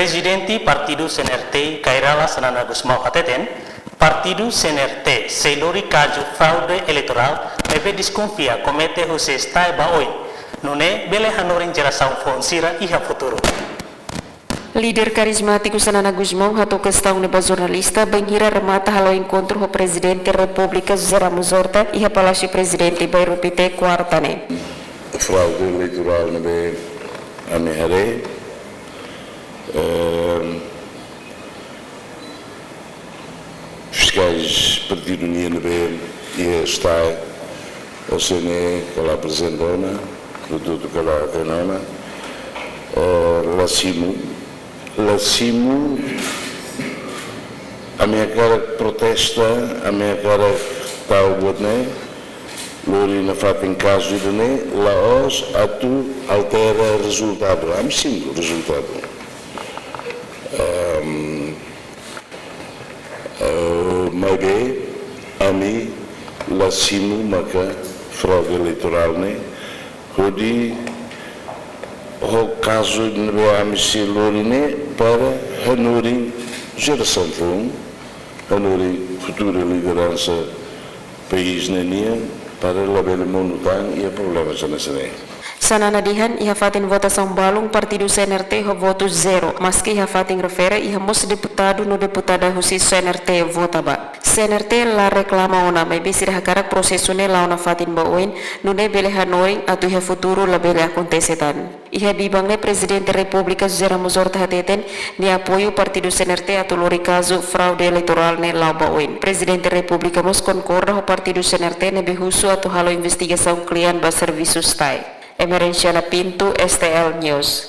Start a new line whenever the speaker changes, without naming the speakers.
Presidente Partido CNRT Kairala Sanana Gusmao Ateten, Partido CNRT selori caso fraude eleitoral ebe desconfia comete José Stai Baoi, nune bele hanoring geração fonsira iha futuro.
Líder carismático Sanana Gusmão ratou questão neba jornalista banhira remata halo encontro o Presidente da República José Ramos Horta e a Palácio Presidente Bairro PT quartane.
Fraude eleitoral nebe amehare fiscais Partido União nebe e está o CNE que lá apresentona produto que lá tenona Lassimo a minha cara protesta, a minha cara está o botné, lori na fato em caso de né, laos atu altera resultado, am sim resultado. Maybe ami Lassimo maka fraude eleitoral né, kodi o caso de Noamisi Lorine para Hanuri geração fundo, Hanuri futura liderança país nania para label monutang e a problemas nessa lei.
Sanana dihan iha fatin votação balung Partido CNRT ho voto zero, maski iha fatin refere iha mos deputado no deputada husi CNRT vota ba. CNRT la reclama ona mai besir hakarak prosesune la ona fatin baoin nune bele hanoring atu iha futuro la bele akontesetan. Iha bibangne Presidente República José Ramos Horta hateten ni apoio Partido CNRT atu lori caso fraude eleitoral ne lau baoin. Presidente República mos concorda ho Partido CNRT ne behusu atu halo investigação klian ba serviço stai. Emerenciana Pinto, STL News.